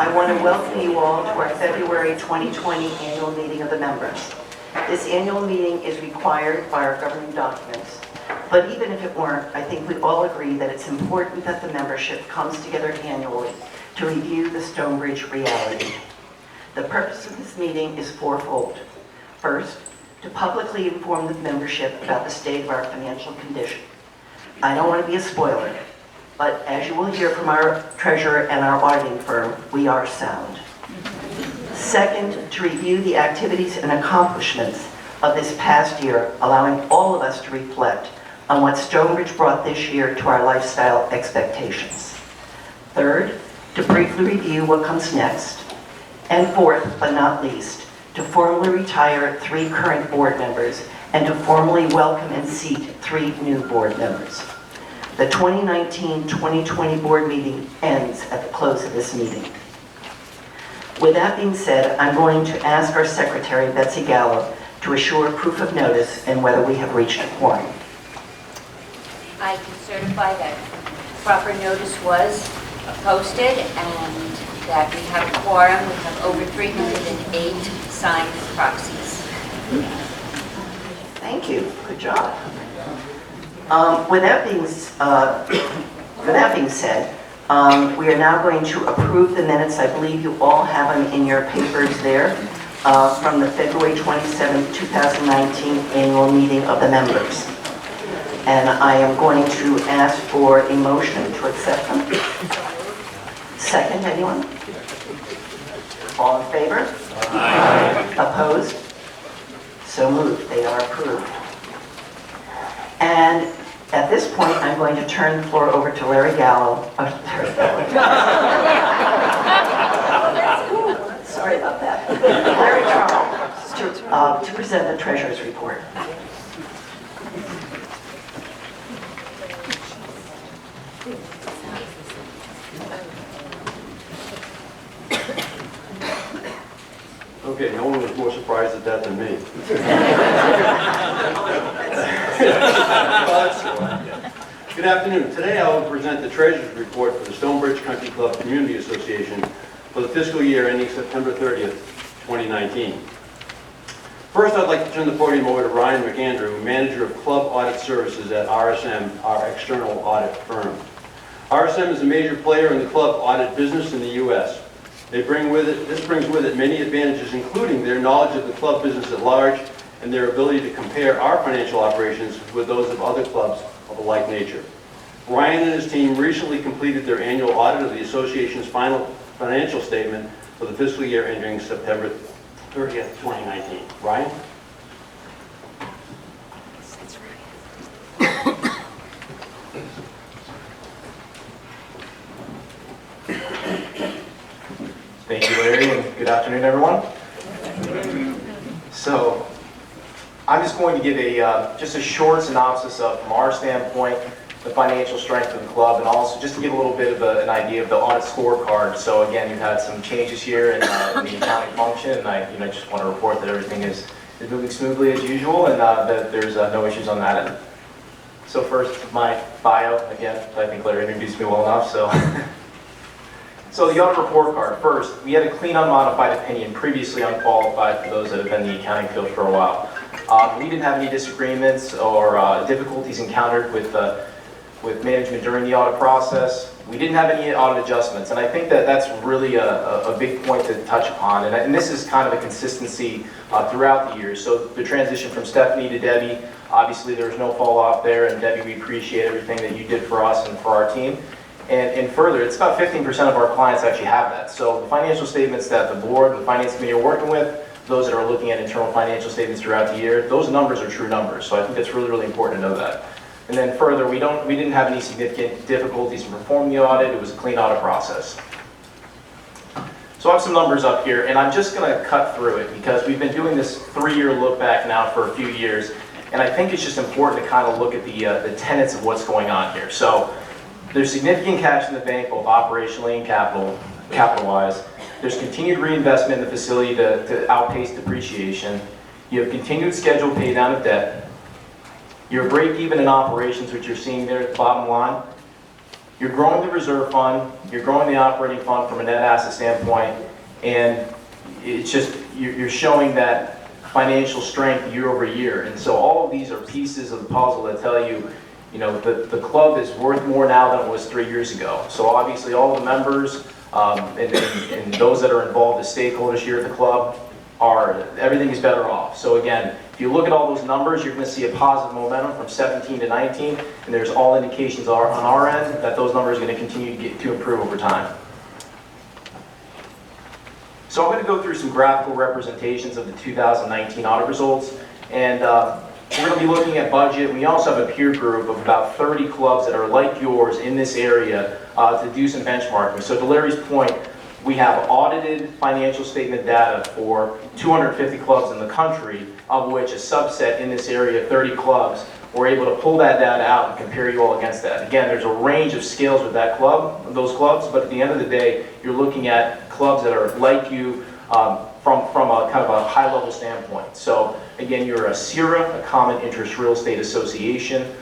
I want to welcome you all to our February 2020 annual meeting of the members. This annual meeting is required by our governing documents, but even if it weren't, I think we all agree that it's important that the membership comes together annually to review the Stonebridge reality. The purpose of this meeting is fourfold. First, to publicly inform the membership about the state of our financial condition. I don't want to be a spoiler, but as you will hear from our treasurer and our auditing firm, we are sound. Second, to review the activities and accomplishments of this past year, allowing all of us to reflect on what Stonebridge brought this year to our lifestyle expectations. Third, to briefly review what comes next. And fourth, but not least, to formally retire 3 current board members and to formally welcome and seat 3 new board members. The 2019-2020 board meeting ends at the close of this meeting. With that being said, I'm going to ask our secretary, Betsy Gallo, to assure proof of notice and whether we have reached a quorum. I can certify that proper notice was posted and that we have a quorum. We have over 308 signed proxies. Thank you. Good job. With that being said, we are now going to approve the minutes. I believe you all have them in your papers there from the February 27, 2019 annual meeting of the members. And I am going to ask for a motion to accept them. Second, anyone? All in favor? Aye. Opposed? So moved. They are approved. And at this point, I'm going to turn the floor over to Larry Gallo. Sorry about that. Larry Charles to present the treasurer's report. Okay, no one was more surprised at that than me. Good afternoon. Today I will present the Treasurer's Report for the Stonebridge Country Club Community Association for the fiscal year ending September 30th, 2019. First, I'd like to turn the podium over to Ryan McAndrew, Manager of Club Audit Services at RSM, our external audit firm. RSM is a major player in the club audit business in the U.S. This brings with it many advantages, including their knowledge of the club business at large and their ability to compare our financial operations with those of other clubs of a like nature. Ryan and his team recently completed their annual audit of the association's final financial statement for the fiscal year ending September 30th, 2019. Ryan? Thank you, Larry, and good afternoon, everyone. So, I'm just going to give just a short synopsis of, from our standpoint, the financial strength of the club, and also just to give a little bit of an idea of the audit scorecard. So again, you've had some changes here in the accounting function, and I just want to report that everything is moving smoothly as usual, and that there's no issues on that end. So first, my bio, again, I think Larry introduced me well enough, so. So the audit report card, first, we had a clean unmodified opinion, previously unqualified for those that have been in the accounting field for a while. We didn't have any disagreements or difficulties encountered with management during the audit process. We didn't have any audit adjustments, and I think that that's really a big point to touch upon, and this is kind of a consistency throughout the years. So the transition from Stephanie to Debbie, obviously there was no fall off there, and Debbie, we appreciate everything that you did for us and for our team. And further, it's about 15% of our clients actually have that. So the financial statements that the board and the finance committee are working with, those that are looking at internal financial statements throughout the year, those numbers are true numbers. So I think it's really, really important to know that. And then further, we didn't have any significant difficulties in performing the audit. It was a clean audit process. So I have some numbers up here, and I'm just going to cut through it because we've been doing this 3-year look back now for a few years, and I think it's just important to kind of look at the tenets of what's going on here. So there's significant cash in the bank, both operationally and capital-wise. There's continued reinvestment in the facility to outpace depreciation. You have continued scheduled pay down of debt. Your break even in operations, which you're seeing there at the bottom line, You're growing the reserve fund, you're growing the operating fund from a net asset standpoint, and it's just, you're showing that financial strength year over year. And so all of these are pieces of the puzzle that tell you, you know, the club is worth more now than it was 3 years ago. So obviously all the members and those that are involved as stakeholders here at the club everything is better off. So again, if you look at all those numbers, you're going to see a positive momentum from 17 to 19, and there's all indications on our end that those numbers are going to continue to improve over time. So I'm going to go through some graphical representations of the 2019 audit results, and we're going to be looking at budget. We also have a peer group of about 30 clubs that are like yours in this area to do some benchmarking. So to Larry's point, we have audited financial statement data for 250 clubs in the country, of which a subset in this area, 30 clubs, we're able to pull that data out and compare you all against that. Again, there's a range of scales with that club, those clubs, but at the end of the day, you're looking at clubs that are like you from a kind of a high-level standpoint. So again, you're a CIRA, a Common Interest Real Estate Association.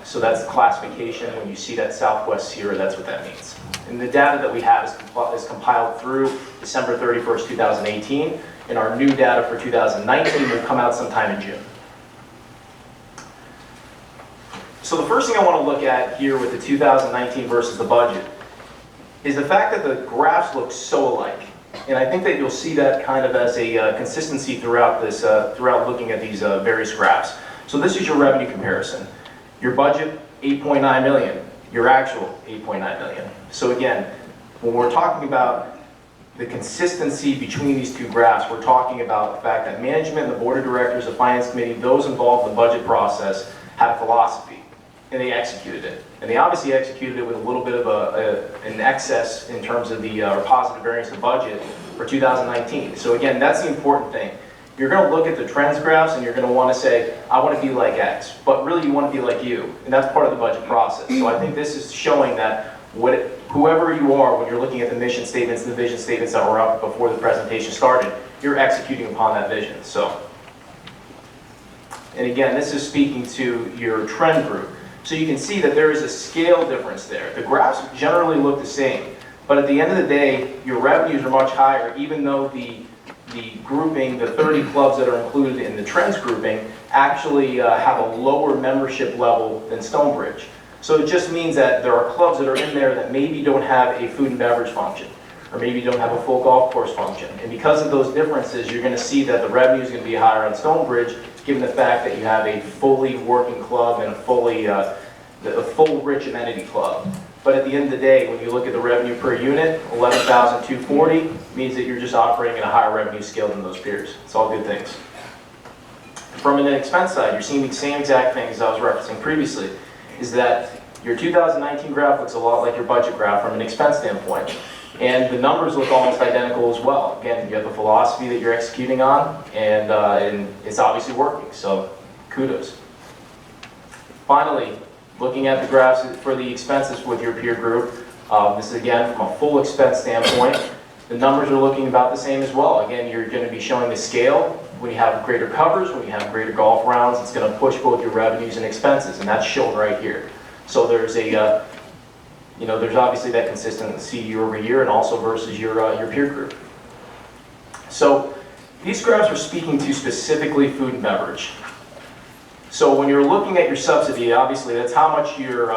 So that's the classification. When you see that Southwest CIRA, that's what that means. And the data that we have is compiled through December 31st, 2018, and our new data for 2019 will come out sometime in June. So the first thing I want to look at here with the 2019 versus the budget is the fact that the graphs look so alike. And I think that you'll see that kind of as a consistency throughout this, throughout looking at these various graphs. So this is your revenue comparison. Your budget, 8.9 million. Your actual, 8.9 million. So again, when we're talking about the consistency between these two graphs, we're talking about the fact that management and the board of directors, the finance committee, those involved in the budget process had a philosophy, and they executed it. And they obviously executed it with a little bit of an excess in terms of the positive variance of budget for 2019. So again, that's the important thing. You're going to look at the trends graphs and you're going to want to say, I want to be like X, but really you want to be like you, and that's part of the budget process. So I think this is showing that whoever you are, when you're looking at the mission statements and the vision statements that were up before the presentation started, you're executing upon that vision. So, and again, this is speaking to your trend group. So you can see that there is a scale difference there. The graphs generally look the same, but at the end of the day, your revenues are much higher, even though the grouping, the 30 clubs that are included in the trends grouping, actually have a lower membership level than Stonebridge. So it just means that there are clubs that are in there that maybe don't have a food and beverage function, or maybe don't have a full golf course function. And because of those differences, you're going to see that the revenue is going to be higher on Stonebridge, given the fact that you have a fully working club and a full rich amenity club. But at the end of the day, when you look at the revenue per unit, 11,240 means that you're just operating at a higher revenue scale than those peers. It's all good things. From an expense side, you're seeing the same exact things I was referencing previously, is that your 2019 graph looks a lot like your budget graph from an expense standpoint. And the numbers look almost identical as well. Again, you have a philosophy that you're executing on, and it's obviously working, so kudos. Finally, looking at the graphs for the expenses with your peer group, this is again from a full expense standpoint. The numbers are looking about the same as well. Again, you're going to be showing the scale. When you have greater covers, when you have greater golf rounds, it's going to push both your revenues and expenses, and that's shown right here. So there's a, there's obviously that consistency year over year, and also versus your peer group. So these graphs are speaking to specifically food and beverage. So when you're looking at your subsidy, obviously that's how much your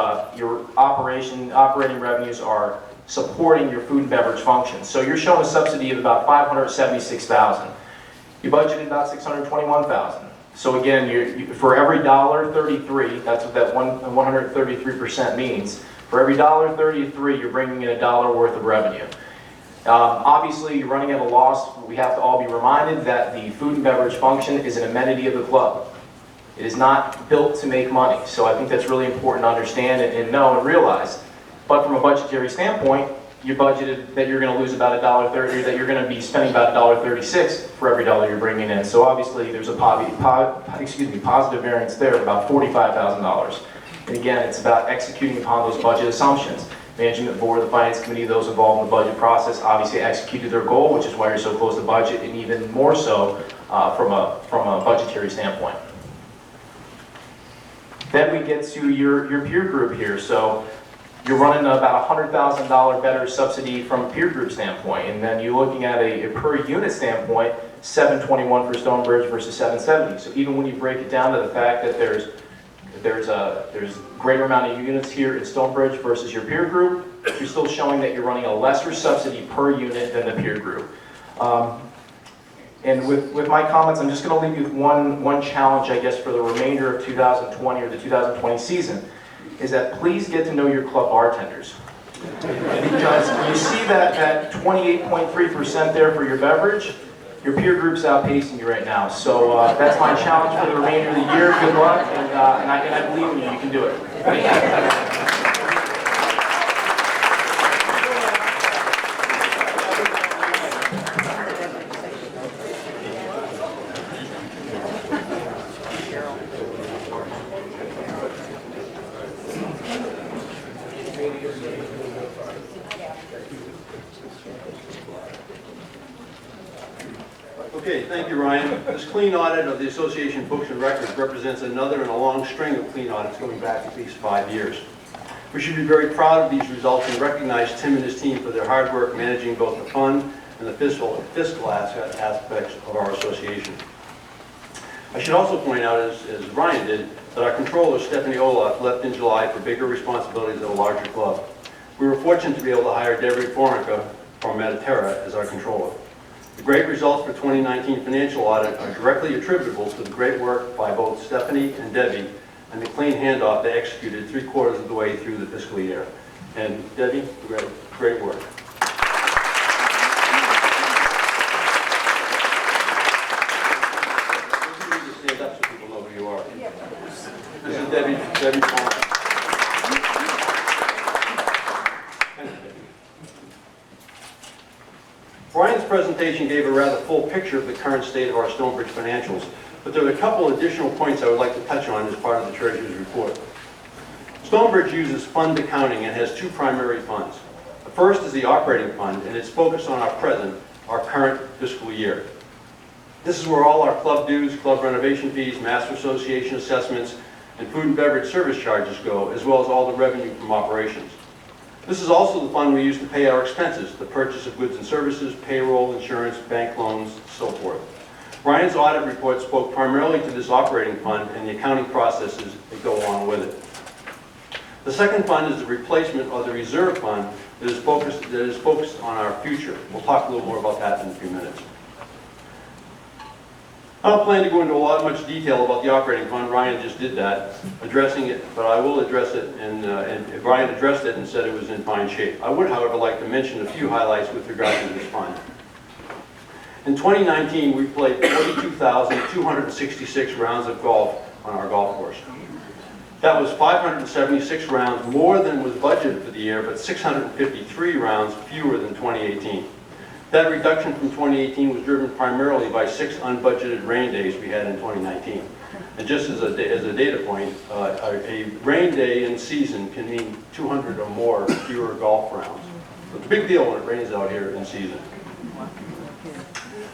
operating revenues are supporting your food and beverage functions. So you're showing a subsidy of about $576,000. You budgeted about $621,000. So again, for every $1.33, that's what that 133% means. For every $1.33, you're bringing in $1 worth of revenue. Obviously, you're running at a loss. We have to all be reminded that the food and beverage function is an amenity of the club. It is not built to make money. So I think that's really important to understand and know and realize. But from a budgetary standpoint, you budgeted that you're going to lose about $1.30, that you're going to be spending about $1.36 for every dollar you're bringing in. So obviously, there's a positive variance there of about $45,000. And again, it's about executing upon those budget assumptions. Management board, the finance committee, those involved in the budget process obviously executed their goal, which is why you're so close to budget, and even more so from a budgetary standpoint. Then we get to your peer group here. So you're running about $100,000 better subsidy from a peer group standpoint. And then you're looking at a per unit standpoint, 721 for Stonebridge versus 770. So even when you break it down to the fact that there's greater amount of units here in Stonebridge versus your peer group, you're still showing that you're running a lesser subsidy per unit than the peer group. And with my comments, I'm just going to leave you with one challenge, I guess, for the remainder of 2020 or the 2020 season, is that please get to know your club bartenders. Because you see that 28.3% there for your beverage, your peer group's outpacing you right now. So that's my challenge for the remainder of the year. Good luck, and I believe in you. You can do it. Thank you. Okay, thank you, Ryan. This clean audit of the association books and records represents another in a long string of clean audits going back at least 5 years. We should be very proud of these results and recognize Tim and his team for their hard work managing both the fund and the fiscal aspects of our association. I should also point out, as Ryan did, that our controller, Stephanie Olaf, left in July for bigger responsibilities at a larger club. We were fortunate to be able to hire Debbie Forinka from Mediterra as our controller. The great results for 2019 financial audit are directly attributable to the great work by both Stephanie and Debbie and the clean handoff they executed 3/4 of the way through the fiscal year. And Debbie, great work. You need to stand up so people know who you are. This is Debbie Paul. Brian's presentation gave a rather full picture of the current state of our Stonebridge financials, but there are a couple additional points I would like to touch on as part of the Treasurer's report. Stonebridge uses fund accounting and has two primary funds. The first is the operating fund, and it's focused on our current fiscal year. This is where all our club dues, club renovation fees, master association assessments, and food and beverage service charges go, as well as all the revenue from operations. This is also the fund we use to pay our expenses, the purchase of goods and services, payroll, insurance, bank loans, so forth. Ryan's audit report spoke primarily to this operating fund and the accounting processes that go along with it. The second fund is the replacement of the reserve fund that is focused on our future. We'll talk a little more about that in a few minutes. I don't plan to go into much detail about the operating fund. Ryan just did that, addressing it, but I will address it, and Ryan addressed it and said it was in fine shape. I would, however, like to mention a few highlights with regard to this fund. In 2019, we played 42,266 rounds of golf on our golf course. That was 576 rounds more than was budgeted for the year, but 653 rounds fewer than 2018. That reduction from 2018 was driven primarily by 6 unbudgeted rain days we had in 2019. And just as a data point, a rain day in season can mean 200 or more fewer golf rounds. So it's a big deal when it rains out here in season.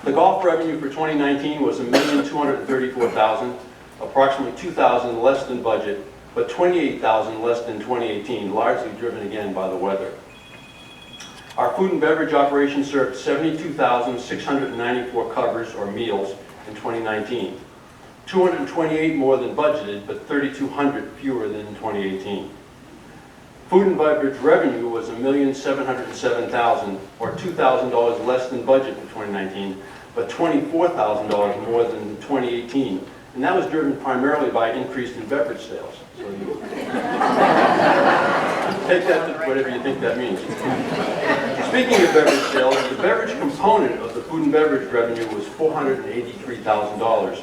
The golf revenue for 2019 was $1,234,000, approximately $2,000 less than budget, but $28,000 less than 2018, largely driven again by the weather. Our food and beverage operations served 72,694 covers or meals in 2019, 228 more than budgeted, but 3,200 fewer than in 2018. Food and beverage revenue was $1,707,000, or $2,000 less than budget for 2019, but $24,000 more than 2018, and that was driven primarily by an increase in beverage sales. So you take that to whatever you think that means. Speaking of beverage sales, the beverage component of the food and beverage revenue was $483,000,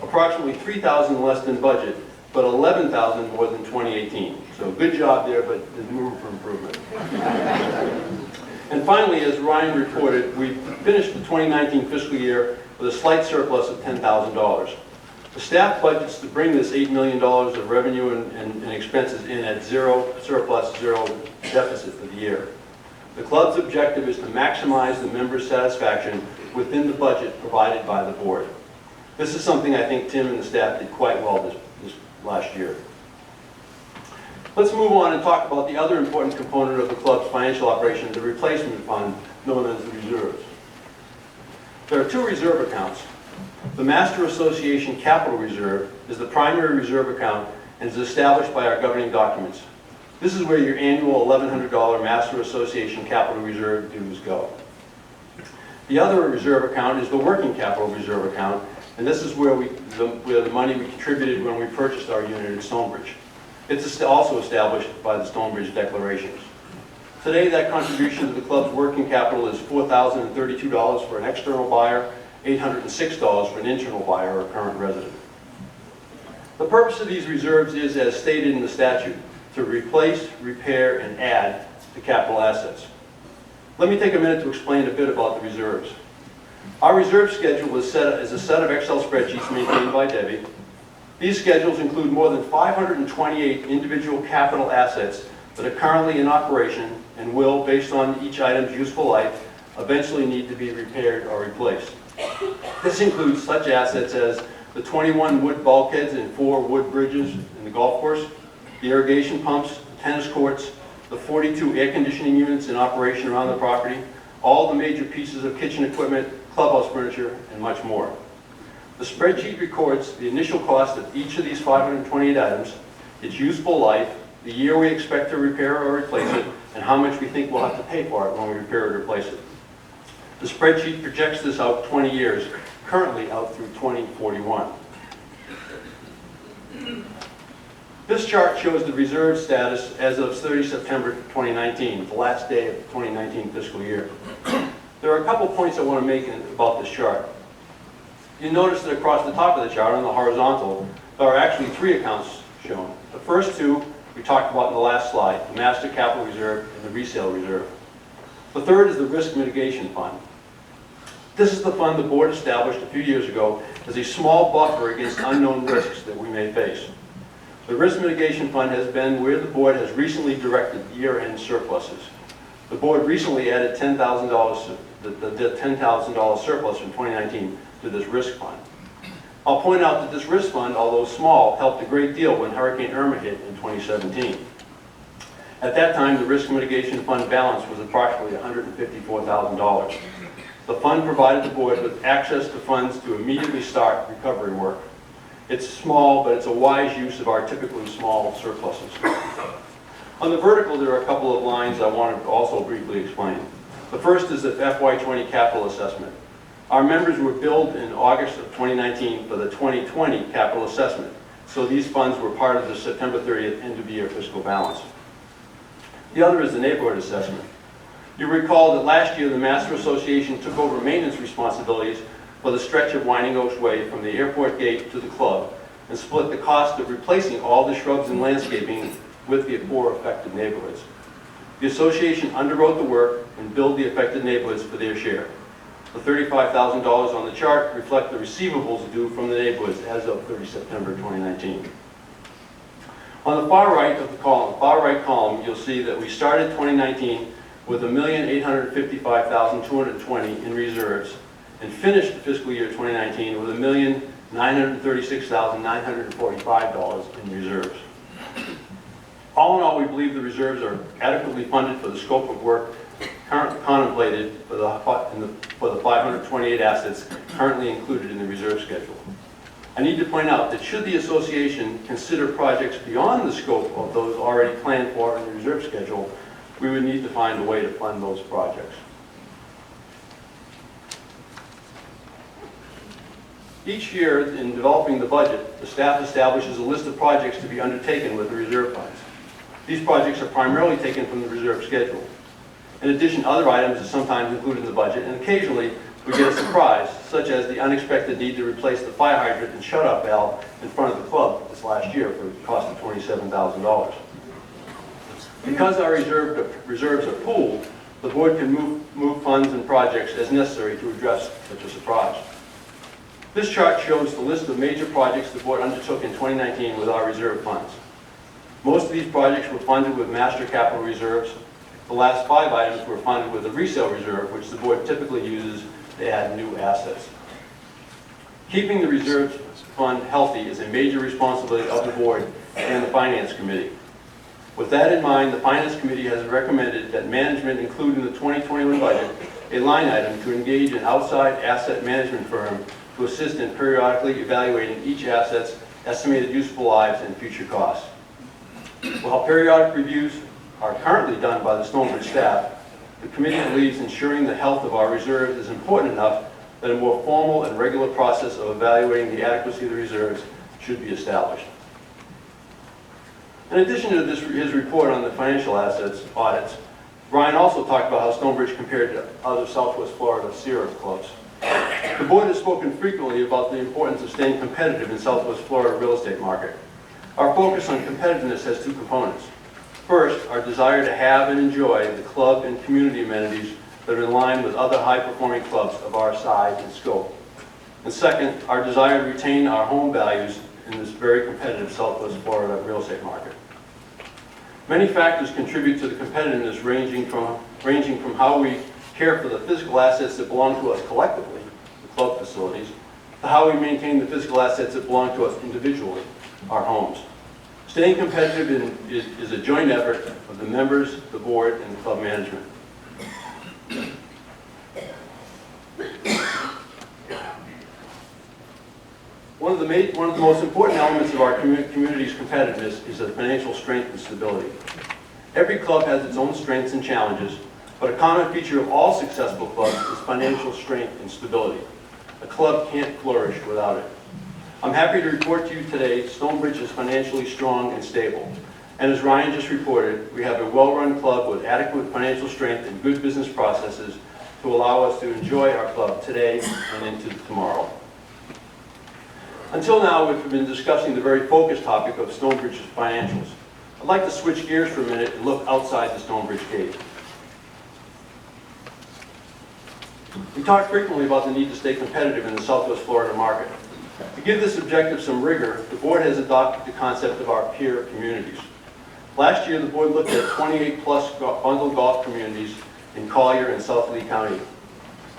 approximately $3,000 less than budget, but $11,000 more than 2018. So good job there, but there's room for improvement. And finally, as Ryan reported, we finished the 2019 fiscal year with a slight surplus of $10,000. The staff budgets to bring this $8 million of revenue and expenses in at zero surplus, zero deficit for the year. The club's objective is to maximize the members' satisfaction within the budget provided by the board. This is something I think Tim and the staff did quite well this last year. Let's move on and talk about the other important component of the club's financial operation, the replacement fund, known as the reserves. There are two reserve accounts. The Master Association Capital Reserve is the primary reserve account and is established by our governing documents. This is where your annual $1,100 Master Association Capital Reserve dues go. The other reserve account is the Working Capital Reserve account, and this is where the money we contributed when we purchased our unit in Stonebridge. It's also established by the Stonebridge declarations. Today, that contribution to the club's working capital is $4,032 for an external buyer, $806 for an internal buyer or current resident. The purpose of these reserves is, as stated in the statute, to replace, repair, and add to capital assets. Let me take a minute to explain a bit about the reserves. Our reserve schedule is a set of Excel spreadsheets maintained by Debbie. These schedules include more than 528 individual capital assets that are currently in operation and will, based on each item's useful life, eventually need to be repaired or replaced. This includes such assets as the 21 wood bulkheads and 4 wood bridges in the golf course, the irrigation pumps, the tennis courts, the 42 air conditioning units in operation around the property, all the major pieces of kitchen equipment, clubhouse furniture, and much more. The spreadsheet records the initial cost of each of these 528 items, its useful life, the year we expect to repair or replace it, and how much we think we'll have to pay for it when we repair or replace it. The spreadsheet projects this out 20 years, currently out through 2041. This chart shows the reserve status as of 30 September 2019, the last day of the 2019 fiscal year. There are a couple points I want to make about this chart. You notice that across the top of the chart, on the horizontal, there are actually 3 accounts shown. The first 2 we talked about in the last slide, the Master Capital Reserve and the Resale Reserve. The third is the Risk Mitigation Fund. This is the fund the board established a few years ago as a small buffer against unknown risks that we may face. The Risk Mitigation Fund has been where the board has recently directed year-end surpluses. The board recently added $10,000, the $10,000 surplus from 2019 to this risk fund. I'll point out that this risk fund, although small, helped a great deal when Hurricane Irma hit in 2017. At that time, the Risk Mitigation Fund balance was approximately $154,000. The fund provided the board with access to funds to immediately start recovery work. It's small, but it's a wise use of our typically small surpluses. On the vertical, there are a couple of lines I want to also briefly explain. The first is the FY20 capital assessment. Our members were billed in August of 2019 for the 2020 capital assessment, so these funds were part of the September 30th end of year fiscal balance. The other is the neighborhood assessment. You recall that last year the Master Association took over maintenance responsibilities for the stretch of Winding Oaks Way from the airport gate to the club and split the cost of replacing all the shrubs and landscaping with the 4 affected neighborhoods. The association underwrote the work and billed the affected neighborhoods for their share. The $35,000 on the chart reflect the receivables due from the neighborhoods as of 30 September 2019. On the far right of the column, you'll see that we started 2019 with $1,855,220 in reserves and finished the fiscal year 2019 with $1,936,945 in reserves. All in all, we believe the reserves are adequately funded for the scope of work currently contemplated for the 528 assets currently included in the reserve schedule. I need to point out that should the association consider projects beyond the scope of those already planned for in the reserve schedule, we would need to find a way to fund those projects. Each year, in developing the budget, the staff establishes a list of projects to be undertaken with the reserve funds. These projects are primarily taken from the reserve schedule. In addition, other items are sometimes included in the budget, and occasionally we get a surprise, such as the unexpected need to replace the fire hydrant and shut-off valve in front of the club this last year for a cost of $27,000. Because our reserves are pooled, the board can move funds and projects as necessary to address such a surprise. This chart shows the list of major projects the board undertook in 2019 with our reserve funds. Most of these projects were funded with master capital reserves. The last 5 items were funded with a resale reserve, which the board typically uses to add new assets. Keeping the reserve fund healthy is a major responsibility of the board and the finance committee. With that in mind, the Finance Committee has recommended that management include in the 2021 budget a line item to engage an outside asset management firm to assist in periodically evaluating each asset's estimated useful lives and future costs. While periodic reviews are currently done by the Stonebridge staff, the committee believes ensuring the health of our reserves is important enough that a more formal and regular process of evaluating the adequacy of the reserves should be established. In addition to his report on the financial assets audits, Ryan also talked about how Stonebridge compared to other Southwest Florida Sierra clubs. The board has spoken frequently about the importance of staying competitive in Southwest Florida real estate market. Our focus on competitiveness has two components. First, our desire to have and enjoy the club and community amenities that are in line with other high-performing clubs of our size and scope. And second, our desire to retain our home values in this very competitive Southwest Florida real estate market. Many factors contribute to the competitiveness ranging from how we care for the physical assets that belong to us collectively, the club facilities, to how we maintain the physical assets that belong to us individually, our homes. Staying competitive is a joint effort of the members, the board, and the club management. One of the most important elements of our community's competitiveness is the financial strength and stability. Every club has its own strengths and challenges, but a common feature of all successful clubs is financial strength and stability. A club can't flourish without it. I'm happy to report to you today Stonebridge is financially strong and stable. And as Ryan just reported, we have a well-run club with adequate financial strength and good business processes to allow us to enjoy our club today and into tomorrow. Until now, we've been discussing the very focused topic of Stonebridge's financials. I'd like to switch gears for a minute and look outside the Stonebridge gate. We talk frequently about the need to stay competitive in the Southwest Florida market. To give this objective some rigor, the board has adopted the concept of our peer communities. Last year, the board looked at 28-plus bundled golf communities in Collier and South Lee County.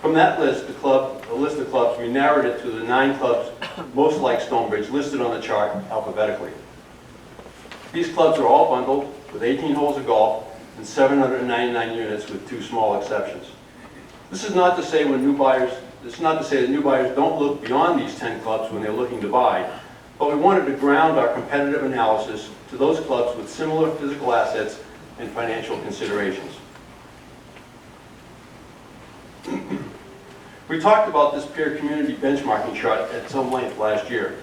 From that list, the list of clubs, we narrowed it to the 9 clubs most like Stonebridge listed on the chart alphabetically. These clubs are all bundled with 18 holes of golf and 799 units with 2 small exceptions. This is not to say that new buyers don't look beyond these 10 clubs when they're looking to buy, but we wanted to ground our competitive analysis to those clubs with similar physical assets and financial considerations. We talked about this peer community benchmarking chart at some length last year.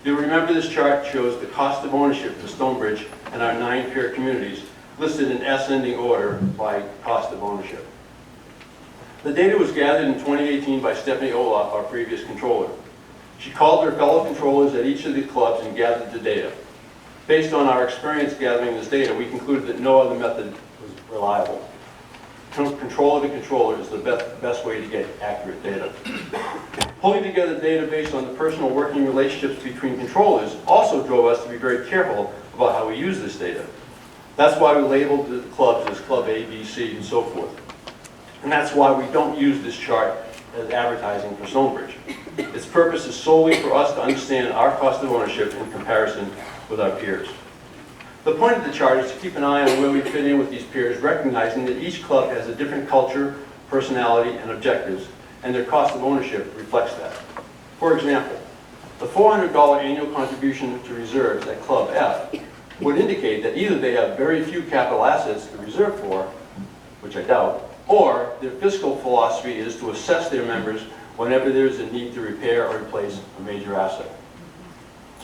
You'll remember this chart shows the cost of ownership for Stonebridge and our 9 peer communities listed in ascending order by cost of ownership. The data was gathered in 2018 by Stephanie Olaf, our previous controller. She called her fellow controllers at each of the clubs and gathered the data. Based on our experience gathering this data, we concluded that no other method was reliable. Controller to controller is the best way to get accurate data. Pulling together data based on the personal working relationships between controllers also drove us to be very careful about how we use this data. That's why we labeled the clubs as Club A, B, C, and so forth. And that's why we don't use this chart as advertising for Stonebridge. Its purpose is solely for us to understand our cost of ownership in comparison with our peers. The point of the chart is to keep an eye on where we fit in with these peers, recognizing that each club has a different culture, personality, and objectives, and their cost of ownership reflects that. For example, the $400 annual contribution to reserves at Club F would indicate that either they have very few capital assets to reserve for, which I doubt, or their fiscal philosophy is to assess their members whenever there's a need to repair or replace a major asset.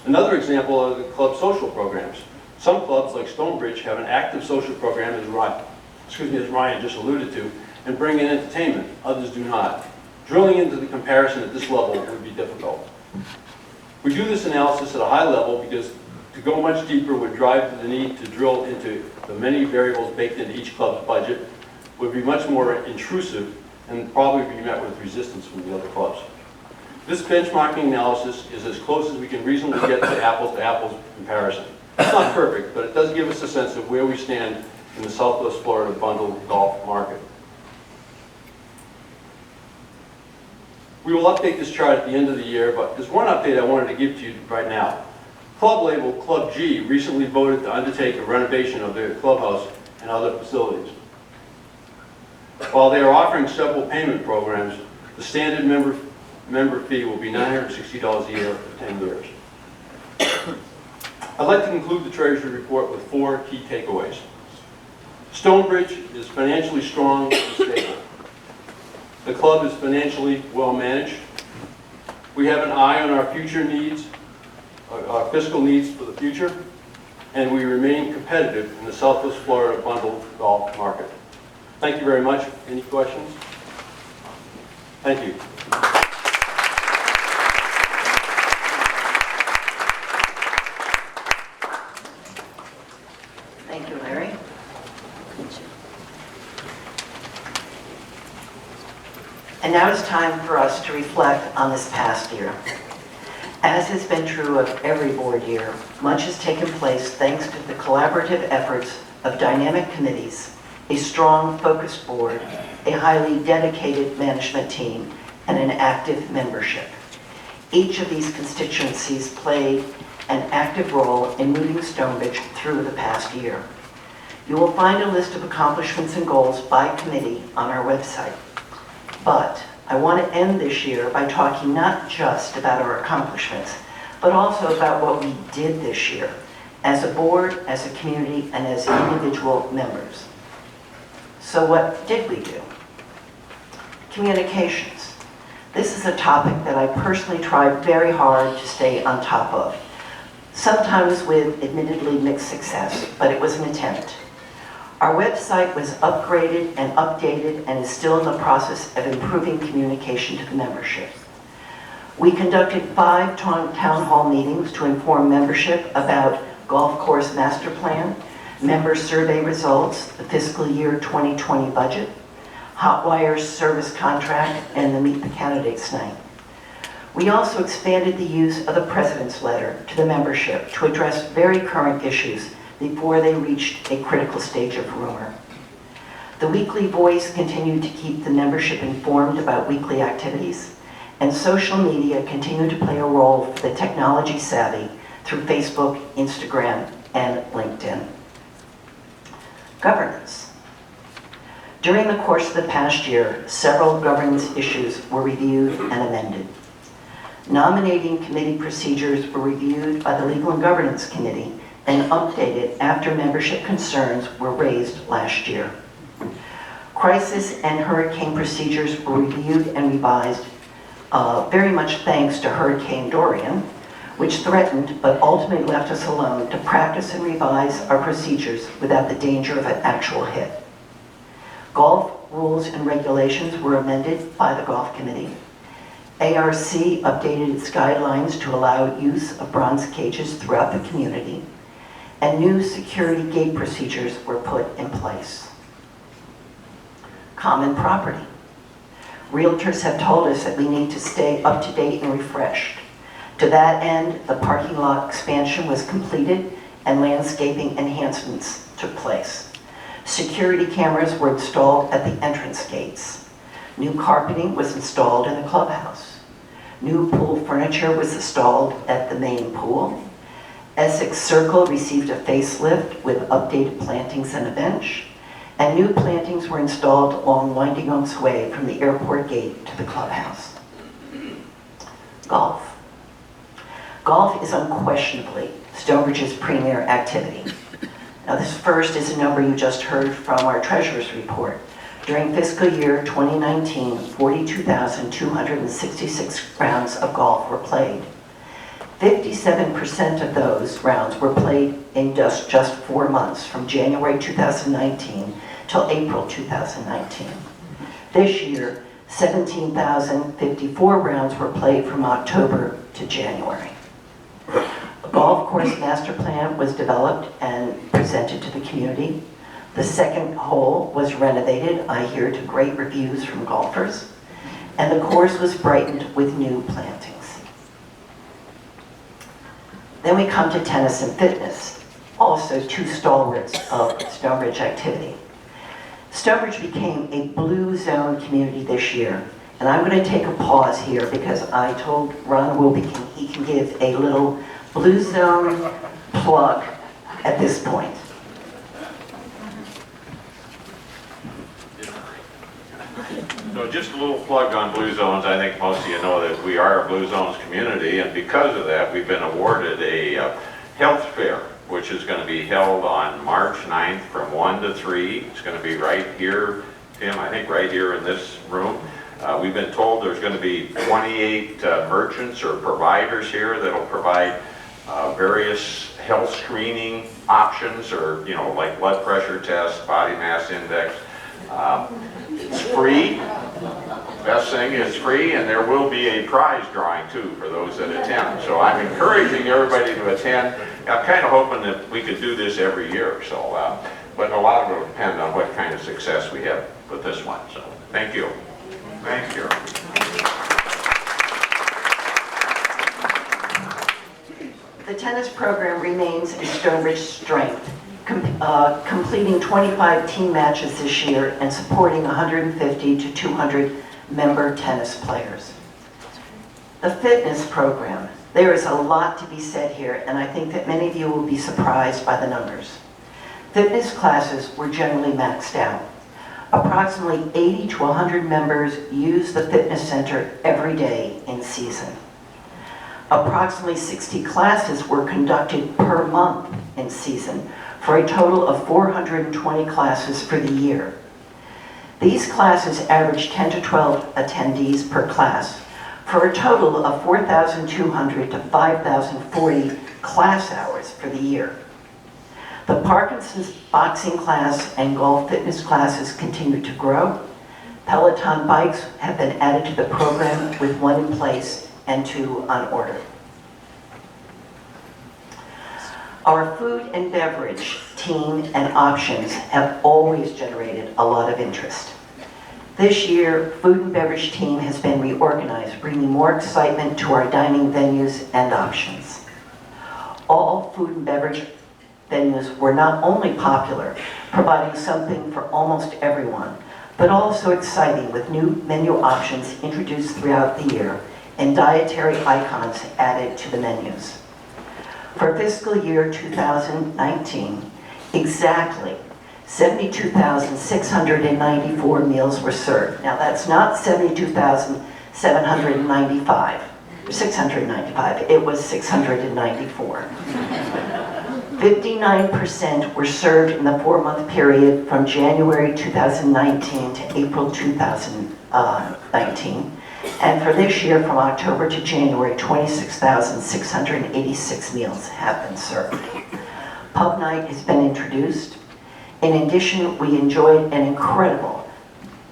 Another example are the club social programs. Some clubs, like Stonebridge, have an active social program, as Ryan just alluded to, and bring in entertainment. Others do not. Drilling into the comparison at this level would be difficult. We do this analysis at a high level because to go much deeper would drive the need to drill into the many variables baked into each club's budget, would be much more intrusive, and probably be met with resistance from the other clubs. This benchmarking analysis is as close as we can reasonably get to apples comparison. It's not perfect, but it does give us a sense of where we stand in the Southwest Florida bundled golf market. We will update this chart at the end of the year, but there's one update I wanted to give to you right now. Club label Club G recently voted to undertake a renovation of their clubhouse and other facilities. While they are offering several payment programs, the standard member fee will be $960 a year for 10 years. I'd like to conclude the Treasury report with 4 key takeaways. Stonebridge is financially strong and stable. The club is financially well managed. We have an eye on our future needs, our fiscal needs for the future, and we remain competitive in the Southwest Florida bundled golf market. Thank you very much. Any questions? Thank you. Thank you, Larry. And now it's time for us to reflect on this past year. As has been true of every board year, much has taken place thanks to the collaborative efforts of dynamic committees, a strong, focused board, a highly dedicated management team, and an active membership. Each of these constituencies played an active role in moving Stonebridge through the past year. You will find a list of accomplishments and goals by committee on our website. But I want to end this year by talking not just about our accomplishments, but also about what we did this year as a board, as a community, and as individual members. So what did we do? Communications. This is a topic that I personally tried very hard to stay on top of, sometimes with admittedly mixed success, but it was an attempt. Our website was upgraded and updated and is still in the process of improving communication to the membership. We conducted 5 town hall meetings to inform membership about golf course master plan, member survey results, the fiscal year 2020 budget, Hotwire's service contract, and the Meet the Candidates night. We also expanded the use of the President's Letter to the membership to address very current issues before they reached a critical stage of rumor. The Weekly Voice continued to keep the membership informed about weekly activities, and social media continued to play a role for the technology savvy through Facebook, Instagram, and LinkedIn. Governance. During the course of the past year, several governance issues were reviewed and amended. Nominating committee procedures were reviewed by the Legal and Governance Committee and updated after membership concerns were raised last year. Crisis and hurricane procedures were reviewed and revised, very much thanks to Hurricane Dorian, which threatened but ultimately left us alone to practice and revise our procedures without the danger of an actual hit. Golf rules and regulations were amended by the Golf Committee. ARC updated its guidelines to allow use of bronze cages throughout the community, and new security gate procedures were put in place. Common property. Realtors have told us that we need to stay up to date and refreshed. To that end, the parking lot expansion was completed and landscaping enhancements took place. Security cameras were installed at the entrance gates. New carpeting was installed in the clubhouse. New pool furniture was installed at the main pool. Essex Circle received a facelift with updated plantings and a bench, and new plantings were installed along Winding Oaks Way from the airport gate to the clubhouse. Golf. Golf is unquestionably Stonebridge's premier activity. Now this first is a number you just heard from our treasurer's report. During fiscal year 2019, 42,266 rounds of golf were played. 57% of those rounds were played in just 4 months, from January 2019 till April 2019. This year, 17,054 rounds were played from October to January. A golf course master plan was developed and presented to the community. The second hole was renovated, I hear to great reviews from golfers, and the course was brightened with new plantings. Then we come to tennis and fitness, also 2 stalwarts of Stonebridge activity. Stonebridge became a blue zone community this year, and I'm going to take a pause here because I told Ron Wilbekin he can give a little Blue Zone plug at this point. So just a little plug on Blue Zones. I think most of you know that we are a Blue Zones community, and because of that, we've been awarded a health fair, which is going to be held on March 9th from 1 to 3. It's going to be right here, Tim, I think right here in this room. We've been told there's going to be 28 merchants or providers here that'll provide various health screening options, or, you know, like blood pressure tests, body mass index. It's free. Best thing is free, and there will be a prize drawing too for those that attend. So I'm encouraging everybody to attend. I'm kind of hoping that we could do this every year. So, but a lot of it will depend on what kind of success we have with this one. So thank you. Thank you. The tennis program remains a Stonebridge strength, completing 25 team matches this year and supporting 150 to 200 member tennis players. The fitness program, there is a lot to be said here, and I think that many of you will be surprised by the numbers. Fitness classes were generally maxed out. Approximately 80 to 100 members use the fitness center every day in season. Approximately 60 classes were conducted per month in season, for a total of 420 classes for the year. These classes average 10 to 12 attendees per class, for a total of 4,200 to 5,040 class hours for the year. The Parkinson's boxing class and golf fitness classes continue to grow. Peloton bikes have been added to the program, with 1 in place and 2 on order. Our food and beverage team and options have always generated a lot of interest. This year, food and beverage team has been reorganized, bringing more excitement to our dining venues and options. All food and beverage venues were not only popular, providing something for almost everyone, but also exciting, with new menu options introduced throughout the year and dietary icons added to the menus. For fiscal year 2019, exactly 72,694 meals were served. Now that's not 72,795, 695, it was 694. 59% were served in the 4-month period from January 2019 to April 2019. And for this year, from October to January, 26,686 meals have been served. Pub night has been introduced. In addition, we enjoyed an incredible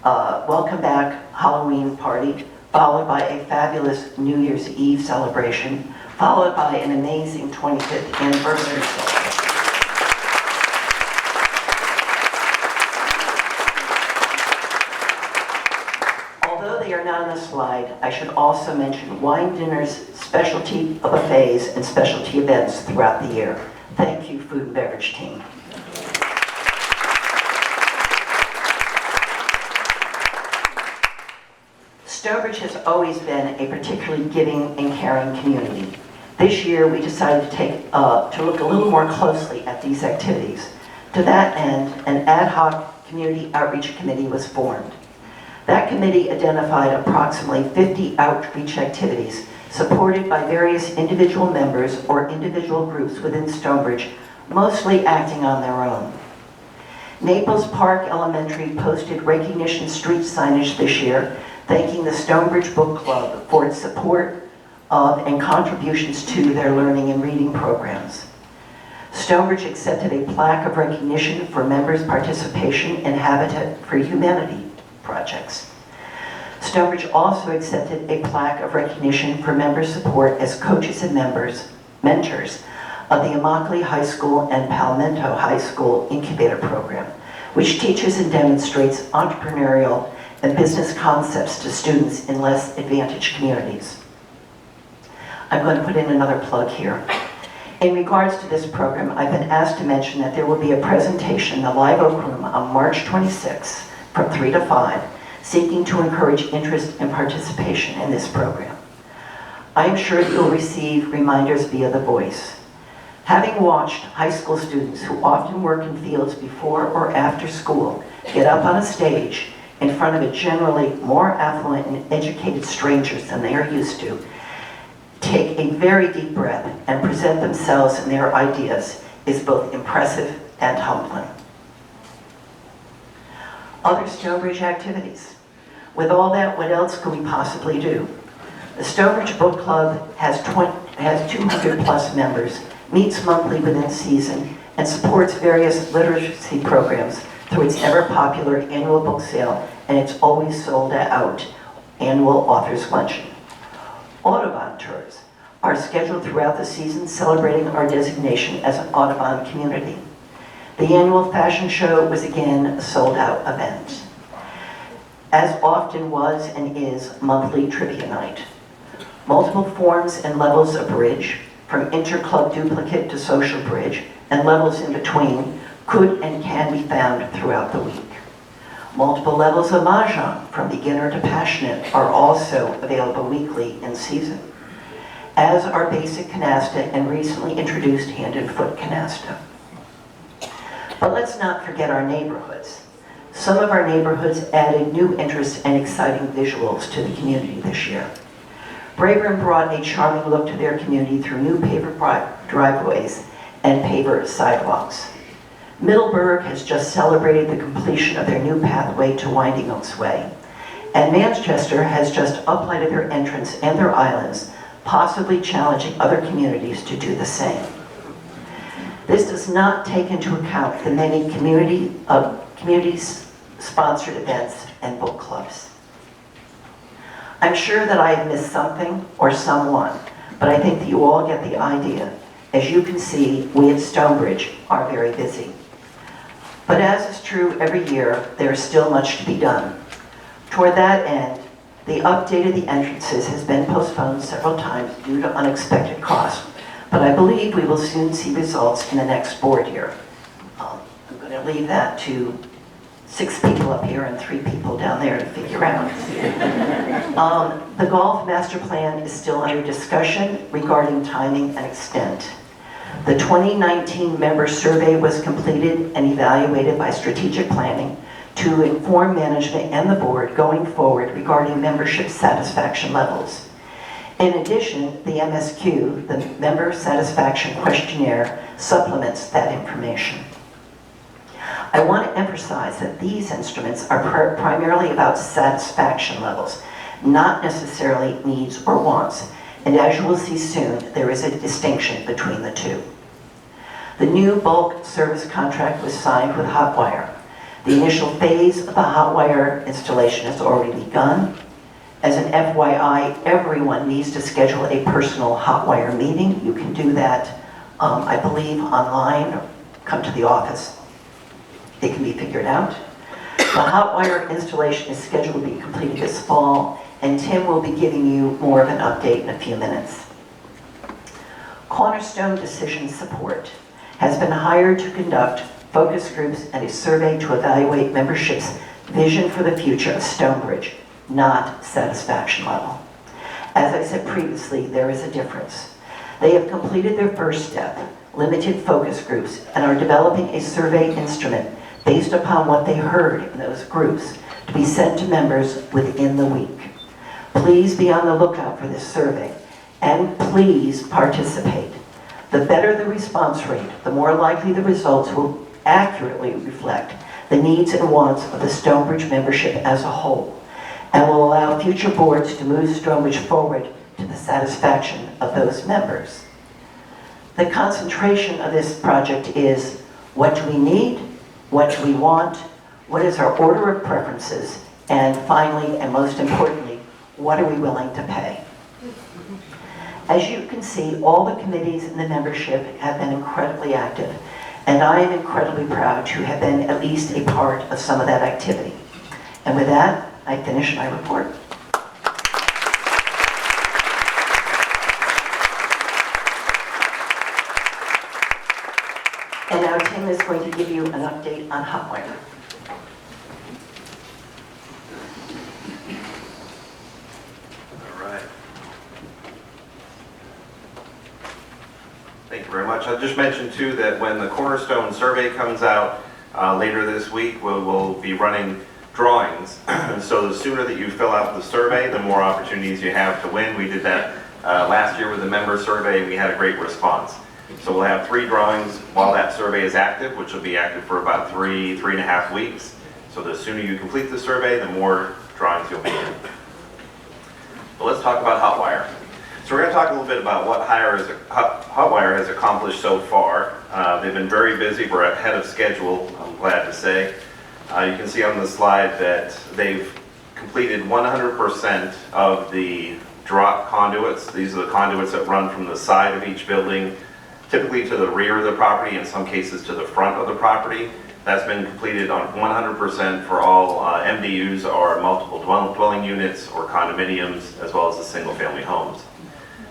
welcome back Halloween party, followed by a fabulous New Year's Eve celebration, followed by an amazing 25th anniversary celebration. Although they are not on the slide, I should also mention wine dinners, specialty buffets, and specialty events throughout the year. Thank you, food and beverage team. Stonebridge has always been a particularly giving and caring community. This year, we decided to look a little more closely at these activities. To that end, an ad hoc community outreach committee was formed. That committee identified approximately 50 outreach activities supported by various individual members or individual groups within Stonebridge, mostly acting on their own. Naples Park Elementary posted recognition street signage this year, thanking the Stonebridge Book Club for its support of and contributions to their learning and reading programs. Stonebridge accepted a plaque of recognition for members' participation in Habitat for Humanity projects. Stonebridge also accepted a plaque of recognition for member support as coaches and mentors of the Immokalee High School and Palmetto High School Incubator Program, which teaches and demonstrates entrepreneurial and business concepts to students in less advantaged communities. I'm going to put in another plug here. In regards to this program, I've been asked to mention that there will be a presentation in the Live Oak Room on March 26th from 3 to 5, seeking to encourage interest and participation in this program. I am sure that you'll receive reminders via the voice. Having watched high school students who often work in fields before or after school get up on a stage in front of a generally more affluent and educated strangers than they are used to, take a very deep breath and present themselves and their ideas is both impressive and humbling. Other Stonebridge activities. With all that, what else could we possibly do? The Stonebridge Book Club has 200 plus members, meets monthly within season, and supports various literacy programs through its ever-popular annual book sale and its always sold-out annual authors luncheon. Audubon tours are scheduled throughout the season, celebrating our designation as an Audubon community. The annual fashion show was again a sold-out event. As often was and is monthly trivia night. Multiple forms and levels of bridge, from inter-club duplicate to social bridge, and levels in between, could and can be found throughout the week. Multiple levels of mahjong, from beginner to passionate, are also available weekly in season, as are basic canasta and recently introduced hand and foot canasta. But let's not forget our neighborhoods. Some of our neighborhoods added new interests and exciting visuals to the community this year. Braeburn brought a charming look to their community through new paver driveways and paver sidewalks. Middleburg has just celebrated the completion of their new pathway to Winding Oaks Way, and Manchester has just uplighted their entrance and their islands, possibly challenging other communities to do the same. This does not take into account the many community-sponsored events and book clubs. I'm sure that I have missed something or someone, but I think that you all get the idea. As you can see, we at Stonebridge are very busy. But as is true every year, there is still much to be done. Toward that end, the update of the entrances has been postponed several times due to unexpected costs, but I believe we will soon see results in the next board year. I'm going to leave that to 6 people up here and 3 people down there to figure out. The golf master plan is still under discussion regarding timing and extent. The 2019 member survey was completed and evaluated by strategic planning to inform management and the board going forward regarding membership satisfaction levels. In addition, the MSQ, the Member Satisfaction Questionnaire, supplements that information. I want to emphasize that these instruments are primarily about satisfaction levels, not necessarily needs or wants, and as you will see soon, there is a distinction between the two. The new bulk service contract was signed with Hotwire. The initial phase of the Hotwire installation has already begun. As an FYI, everyone needs to schedule a personal Hotwire meeting. You can do that, I believe, online, or come to the office. It can be figured out. The Hotwire installation is scheduled to be completed this fall, and Tim will be giving you more of an update in a few minutes. Cornerstone Decision Support has been hired to conduct focus groups and a survey to evaluate membership's vision for the future of Stonebridge, not satisfaction level. As I said previously, there is a difference. They have completed their first step, limited focus groups, and are developing a survey instrument based upon what they heard in those groups to be sent to members within the week. Please be on the lookout for this survey, and please participate. The better the response rate, the more likely the results will accurately reflect the needs and wants of the Stonebridge membership as a whole, and will allow future boards to move Stonebridge forward to the satisfaction of those members. The concentration of this project is, what do we need? What do we want? What is our order of preferences? And finally, and most importantly, what are we willing to pay? As you can see, all the committees in the membership have been incredibly active, and I am incredibly proud to have been at least a part of some of that activity. And with that, I finish my report. And now Tim is going to give you an update on Hotwire. All right. very much. I'll just mention too that when the Cornerstone survey comes out later this week, we'll be running drawings. So the sooner that you fill out the survey, the more opportunities you have to win. We did that last year with the member survey, and we had a great response. So we'll have 3 drawings while that survey is active, which will be active for about 3.5 weeks. So the sooner you complete the survey, the more drawings you'll be in. So let's talk about Hotwire. So we're going to talk a little bit about what Hotwire has accomplished so far. They've been very busy. We're ahead of schedule, I'm glad to say. You can see on the slide that they've completed 100% of the drop conduits. These are the conduits that run from the side of each building, typically to the rear of the property, in some cases to the front of the property. That's been completed on 100% for all MDUs or multiple dwelling units or condominiums, as well as the single-family homes.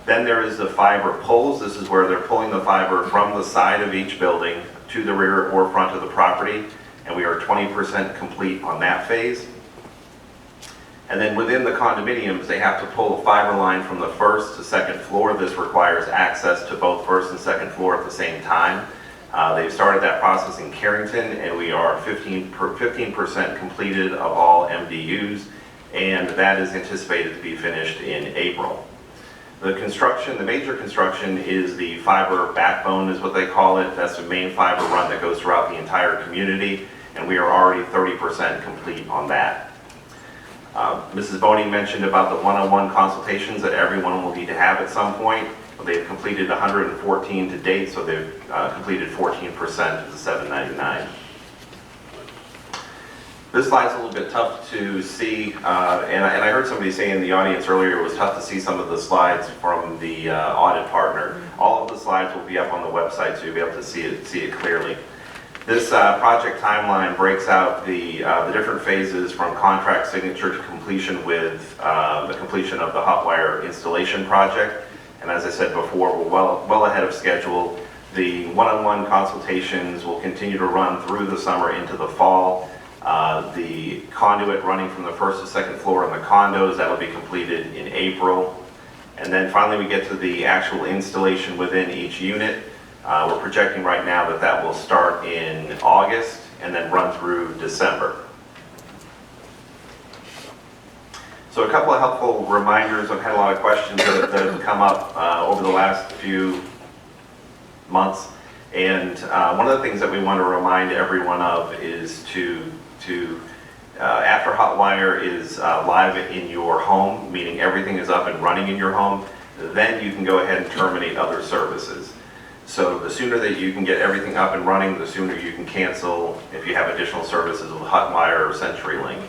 Then there is the fiber pulls. This is where they're pulling the fiber from the side of each building to the rear or front of the property, and we are 20% complete on that phase. And then within the condominiums, they have to pull a fiber line from the first to second floor. This requires access to both first and second floor at the same time. They've started that process in Carrington, and we are 15% completed of all MDUs, and that is anticipated to be finished in April. The construction, the major construction, is the fiber backbone is what they call it. That's the main fiber run that goes throughout the entire community, and we are already 30% complete on that. Mrs. Boney mentioned about the one-on-one consultations that everyone will need to have at some point. They've completed 114 to date, so they've completed 14% of the 799. This slide's a little bit tough to see, and I heard somebody say in the audience earlier it was tough to see some of the slides from the audit partner. All of the slides will be up on the website, so you'll be able to see it clearly. This project timeline breaks out the different phases from contract signature to completion with the completion of the Hotwire installation project. And as I said before, we're well ahead of schedule. The one-on-one consultations will continue to run through the summer into the fall. The conduit running from the first to second floor in the condos, that'll be completed in April. And then finally we get to the actual installation within each unit. We're projecting right now that that will start in August and then run through December. So a couple of helpful reminders. I've had a lot of questions that have come up over the last few months. And one of the things that we want to remind everyone of is after Hotwire is live in your home, meaning everything is up and running in your home, then you can go ahead and terminate other services. So the sooner that you can get everything up and running, the sooner you can cancel if you have additional services with Hotwire or CenturyLink.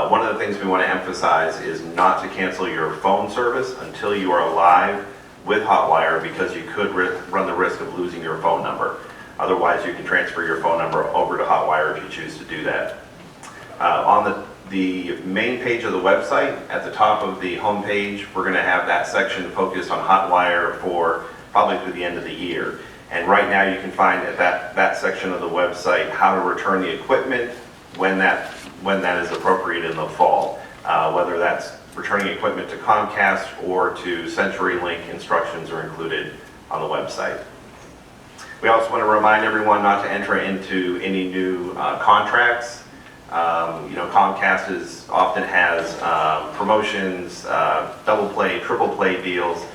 One of the things we want to emphasize is not to cancel your phone service until you are live with Hotwire, because you could run the risk of losing your phone number. Otherwise, you can transfer your phone number over to Hotwire if you choose to do that. On the main page of the website, at the top of the home page, we're going to have that section focused on Hotwire for probably through the end of the year. And right now you can find at that section of the website how to return the equipment when that is appropriate in the fall. Whether that's returning equipment to Comcast or to CenturyLink, instructions are included on the website. We also want to remind everyone not to enter into any new contracts. Comcast often has promotions, double play, triple play deals.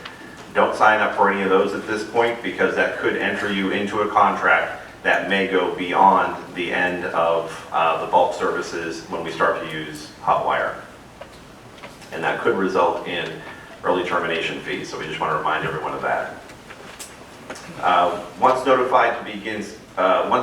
Don't sign up for any of those at this point, because that could enter you into a contract that may go beyond the end of the bulk services when we start to use Hotwire. And that could result in early termination fees, so we just want to remind everyone of that. Once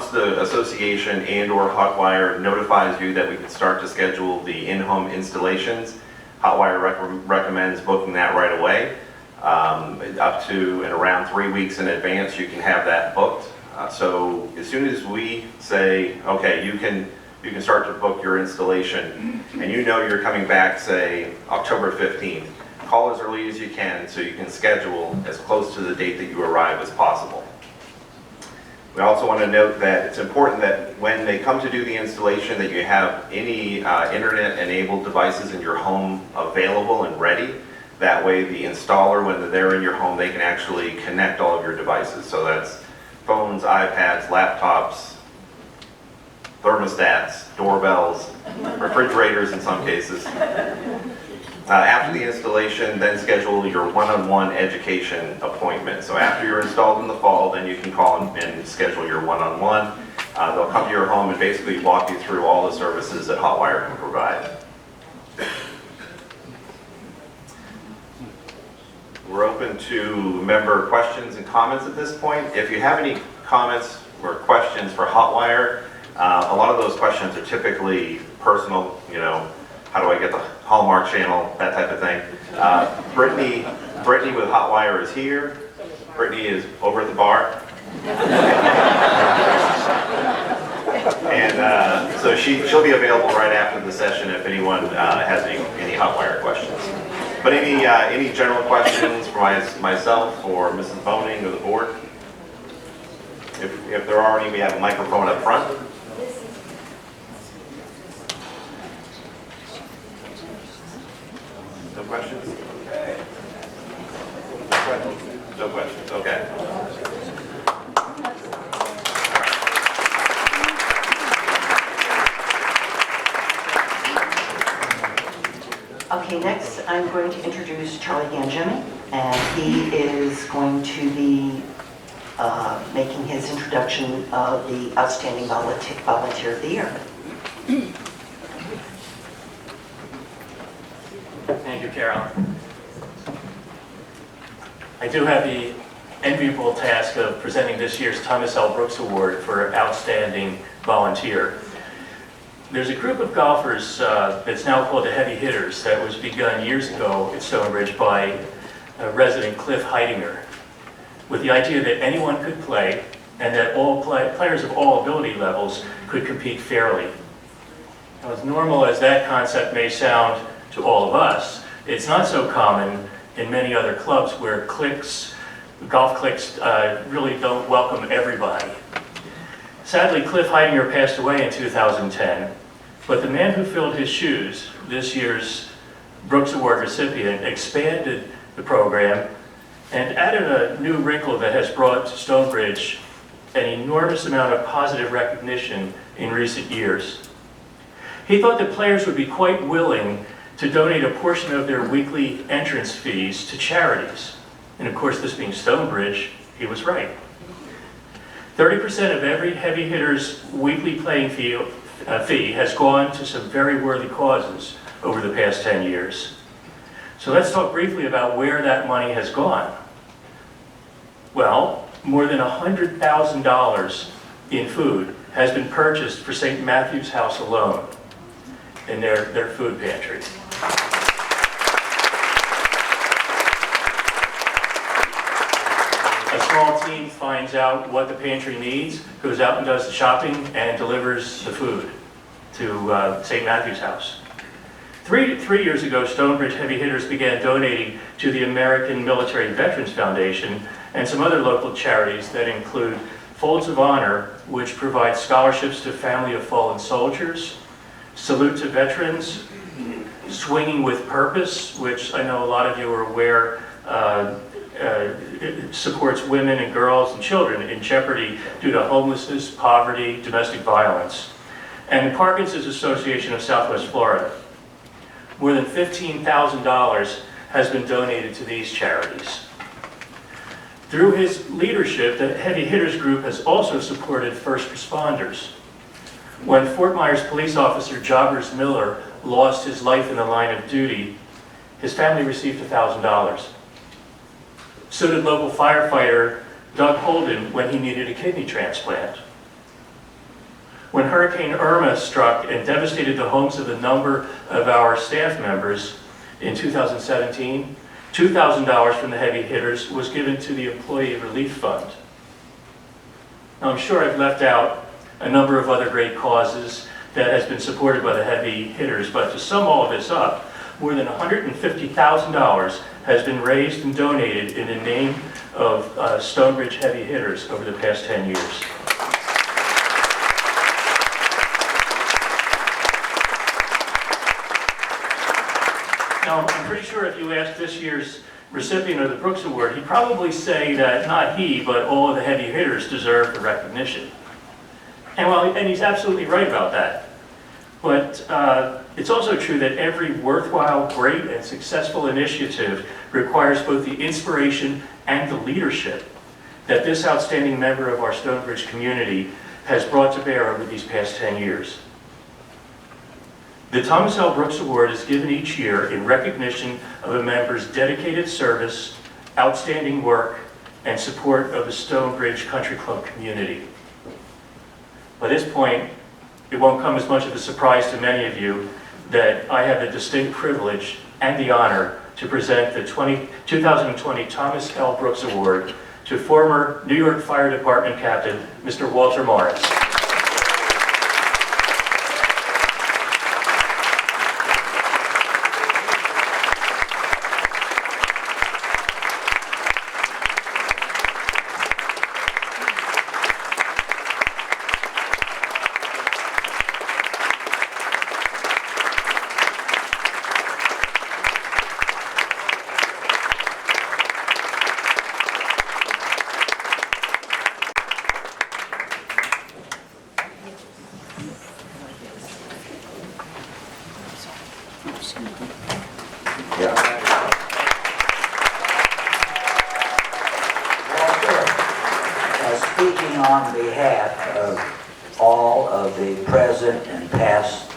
the association and or Hotwire notifies you that we can start to schedule the in-home installations, Hotwire recommends booking that right away. Up to and around 3 weeks in advance, you can have that booked. So as soon as we say, okay, you can start to book your installation, and you know you're coming back, say, October 15th, call as early as you can so you can schedule as close to the date that you arrive as possible. We also want to note that it's important that when they come to do the installation, that you have any internet-enabled devices in your home available and ready. That way the installer, when they're in your home, they can actually connect all of your devices. So that's phones, iPads, laptops, thermostats, doorbells, refrigerators in some cases. After the installation, then schedule your one-on-one education appointment. So after you're installed in the fall, then you can call and schedule your one-on-one. They'll come to your home and basically walk you through all the services that Hotwire can provide. We're open to member questions and comments at this point. If you have any comments or questions for Hotwire, a lot of those questions are typically personal, you know, how do I get the Hallmark channel, that type of thing. Brittany with Hotwire is here. Brittany is over at the bar. And so she'll be available right after the session if anyone has any Hotwire questions. But any general questions for myself or Mrs. Boning or the board? If there are any, we have a microphone up front. No questions? Okay. No questions, okay. Okay, next I'm going to introduce Charlie Gangemi, and he is going to be making his introduction of the Outstanding Volunteer of the Year. Thank you, Carol. I do have the enviable task of presenting this year's Thomas L. Brooks Award for Outstanding Volunteer. There's a group of golfers that's now called the Heavy Hitters that was begun years ago at Stonebridge by resident Cliff Heidinger, with the idea that anyone could play and that all players of all ability levels could compete fairly. Now, as normal as that concept may sound to all of us, it's not so common in many other clubs where golf cliques really don't welcome everybody. Sadly, Cliff Heidinger passed away in 2010, but the man who filled his shoes, this year's Brooks Award recipient, expanded the program and added a new wrinkle that has brought to Stonebridge an enormous amount of positive recognition in recent years. He thought that players would be quite willing to donate a portion of their weekly entrance fees to charities. And of course, this being Stonebridge, he was right. 30% of every heavy hitter's weekly playing fee has gone to some very worthy causes over the past 10 years. So let's talk briefly about where that money has gone. Well, more than $100,000 in food has been purchased for St. Matthew's House alone in their food pantry. A small team finds out what the pantry needs, goes out and does the shopping, and delivers the food to St. Matthew's House. Three years ago, Stonebridge Heavy Hitters began donating to the American Military Veterans Foundation and some other local charities that include Folds of Honor, which provides scholarships to family of fallen soldiers, Salute to Veterans, Swinging with Purpose, which I know a lot of you are aware it supports women and girls and children in jeopardy due to homelessness, poverty, domestic violence, and the Parkinson's Association of Southwest Florida. More than $15,000 has been donated to these charities. Through his leadership, the Heavy Hitters Group has also supported first responders. When Fort Myers police officer Jobbers Miller lost his life in the line of duty, his family received $1,000. So did local firefighter Doug Holden when he needed a kidney transplant. When Hurricane Irma struck and devastated the homes of a number of our staff members in 2017, $2,000 from the Heavy Hitters was given to the Employee Relief Fund. Now, I'm sure I've left out a number of other great causes that has been supported by the Heavy Hitters, but to sum all of this up, more than $150,000 has been raised and donated in the name of Stonebridge Heavy Hitters over the past 10 years. Now, I'm pretty sure if you ask this year's recipient of the Brooks Award, he'd probably say that not he, but all of the heavy hitters deserve the recognition. And he's absolutely right about that. But it's also true that every worthwhile, great, and successful initiative requires both the inspiration and the leadership that this outstanding member of our Stonebridge community has brought to bear over these past 10 years. The Thomas L. Brooks Award is given each year in recognition of a member's dedicated service, outstanding work, and support of the Stonebridge Country Club community. By this point, it won't come as much of a surprise to many of you that I have the distinct privilege and the honor to present the 2020 Thomas L. Brooks Award to former New York Fire Department Captain, Mr. Walter Morris. Speaking on behalf of all of the present and past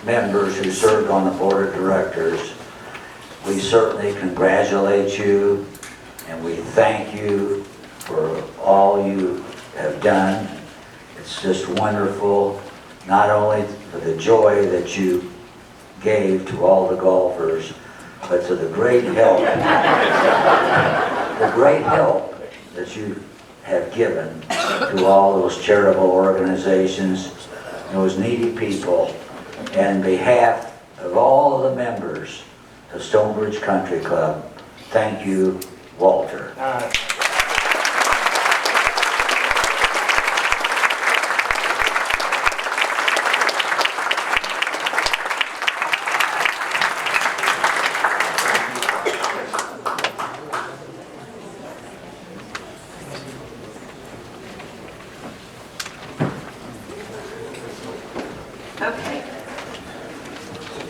members who served on the board of directors, we certainly congratulate you and we thank you for all you have done. It's just wonderful, not only for the joy that you gave to all the golfers, but to the great help, that you have given to all those charitable organizations, those needy people. And on behalf of all of the members of Stonebridge Country Club, thank you, Walter. Okay.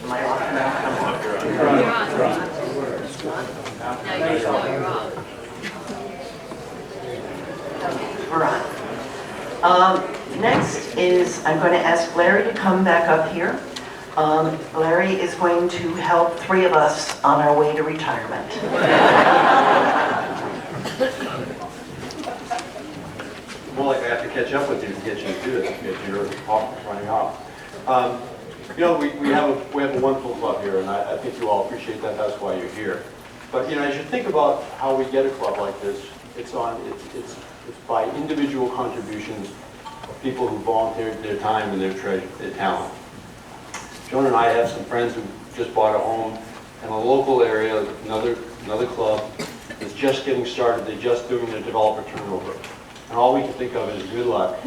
Am I off now? You're on. No, you're off. We're on. Next is, I'm going to ask Larry to come back up here. Larry is going to help three of us on our way to retirement. More like I have to catch up with you to get you to do it, because you're running off. You know, we have a wonderful club here, and I think you all appreciate that. That's why you're here. But you know, as you think about how we get a club like this, it's by individual contributions of people who volunteered their time and their talent. Joan and I have some friends who just bought a home in a local area, another club that's just getting started. They're just doing their developer turnover. And all we can think of is good luck.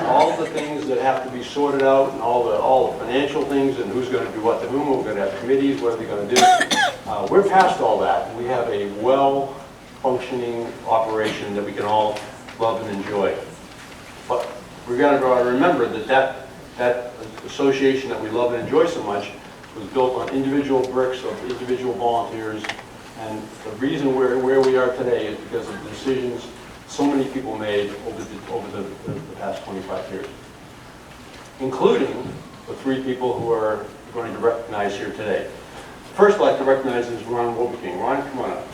All the things that have to be sorted out, and all the financial things, and who's going to do what to whom, we're going to have committees, what are they going to do. We're past all that. We have a well-functioning operation that we can all love and enjoy. But we've got to remember that association that we love and enjoy so much was built on individual bricks of individual volunteers. And the reason we're where we are today is because of the decisions so many people made over the past 25 years, including the three people who are going to recognize here today. First I'd like to recognize is Ron Wobeking. Ron, come on up.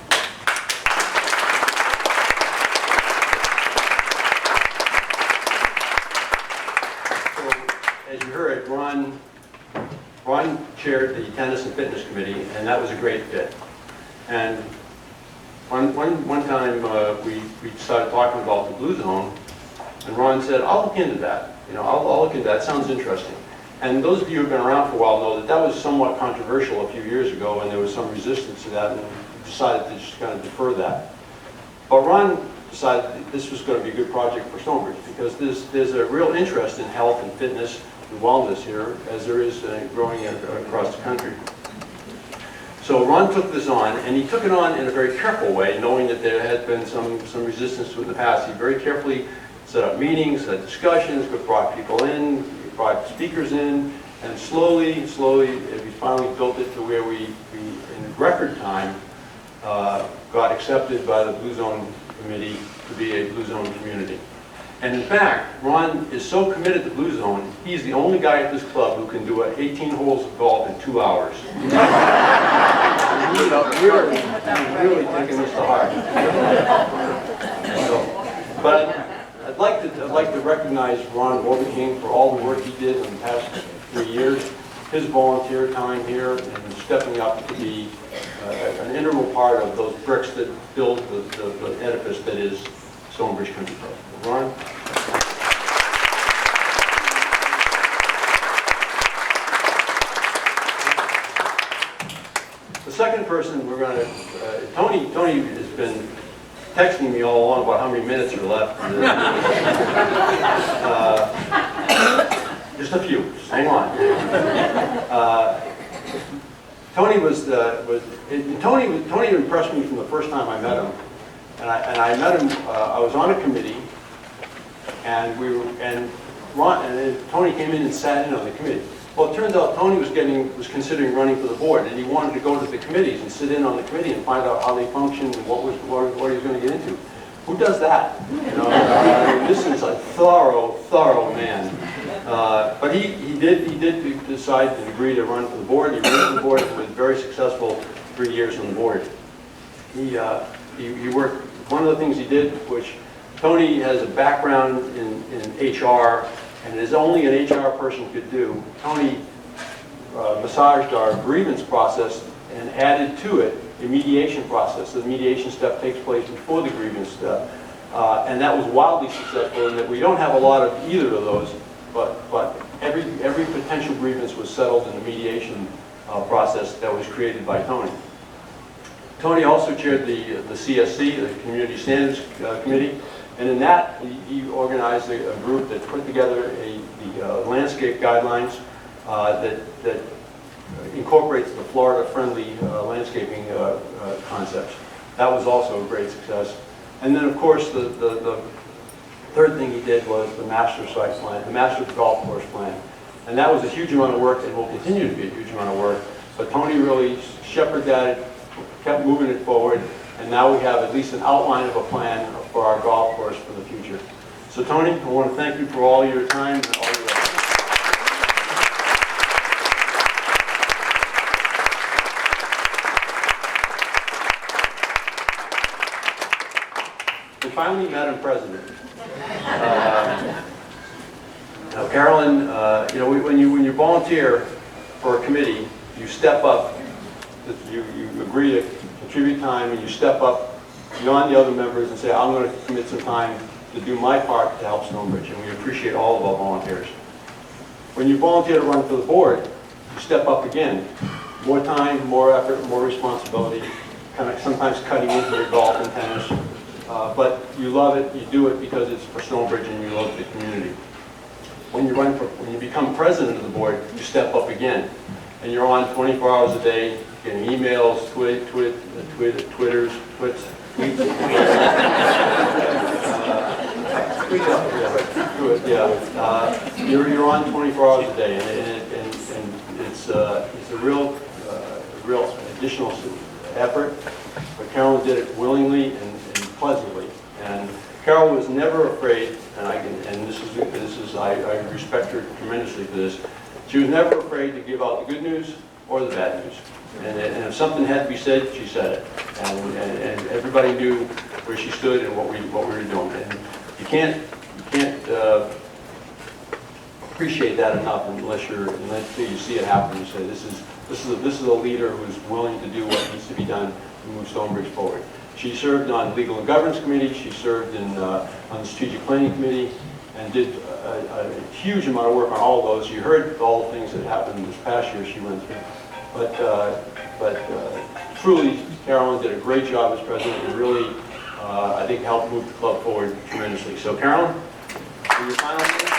So, as you heard, Ron chaired the Tennis and Fitness Committee, and that was a great fit. And one time we started talking about the Blue Zone, and Ron said, "I'll look into that. You know, I'll look into that. Sounds interesting." And those of you who've been around for a while know that that was somewhat controversial a few years ago, and there was some resistance to that, and we decided to just kind of defer that. But Ron decided that this was going to be a good project for Stonebridge, because there's a real interest in health and fitness and wellness here, as there is growing across the country. So Ron took this on, and he took it on in a very careful way, knowing that there had been some resistance to it in the past. He very carefully set up meetings, had discussions, brought people in, brought speakers in, and slowly, we finally built it to where we in record time, got accepted by the Blue Zone Committee to be a Blue Zone community. And in fact, Ron is so committed to Blue Zone, he's the only guy at this club who can do 18 holes of golf in 2 hours. He's really taking this to heart. But I'd like to recognize Ron King for all the work he did in the past 3 years, his volunteer time here, and stepping up to be an integral part of those bricks that build the edifice that is Stonebridge Country Club. Ron? The second person we're going to, Tony has been texting me all along about how many minutes are left. Just a few, just hang on. Tony Tony impressed me from the first time I met him. And I met him, I was on a committee, and Tony came in and sat in on the committee. Well, it turns out Tony was considering running for the board, and he wanted to go to the committees and sit in on the committee and find out how they function and what he was going to get into. Who does that? You know, this is a thorough man. But he did decide and agree to run for the board. He ran for the board and was very successful 3 years on the board. He worked. One of the things he did, which Tony has a background in HR, and it is only an HR person could do. Tony massaged our grievance process and added to it a mediation process. The mediation step takes place before the grievance step, and that was wildly successful in that we don't have a lot of either of those, but every potential grievance was settled in the mediation process that was created by Tony. Tony also chaired the CSC, the Community Standards Committee, and in that he organized a group that put together the landscape guidelines that incorporates the Florida-friendly landscaping concepts. That was also a great success. And then, of course, the third thing he did was the master site plan, the master golf course plan. And that was a huge amount of work and will continue to be a huge amount of work. But Tony really shepherded that, kept moving it forward, and now we have at least an outline of a plan for our golf course for the future. So Tony, I want to thank you for all your time and all your effort. And finally, Madam President. Now, Carolyn, you know, when you volunteer for a committee, you step up. You agree to contribute time, and you step up beyond the other members and say, I'm going to commit some time to do my part to help Stonebridge, and we appreciate all of our volunteers. When you volunteer to run for the board, you step up again. More time, more effort, more responsibility, kind of sometimes cutting into your golf and tennis, but you love it, you do it because it's for Stonebridge and you love the community. When you become president of the board, you step up again, and you're on 24 hours a day, getting emails, tweets. You're on 24 hours a day, and it's a real additional effort. But Carol did it willingly and pleasantly, and Carol was never afraid. And I respect her tremendously for this. She was never afraid to give out the good news or the bad news. And if something had to be said, she said it. And everybody knew where she stood and what we were doing. And you can't appreciate that enough unless you see it happen. You say this is a leader who's willing to do what needs to be done to move Stonebridge forward. She served on Legal and Governance Committee. She served on the Strategic Planning Committee, and did a huge amount of work on all of those. You heard all the things that happened this past year she went through. But truly, Carolyn did a great job as president and really, I think, helped move the club forward tremendously. So Carolyn, for your final thing.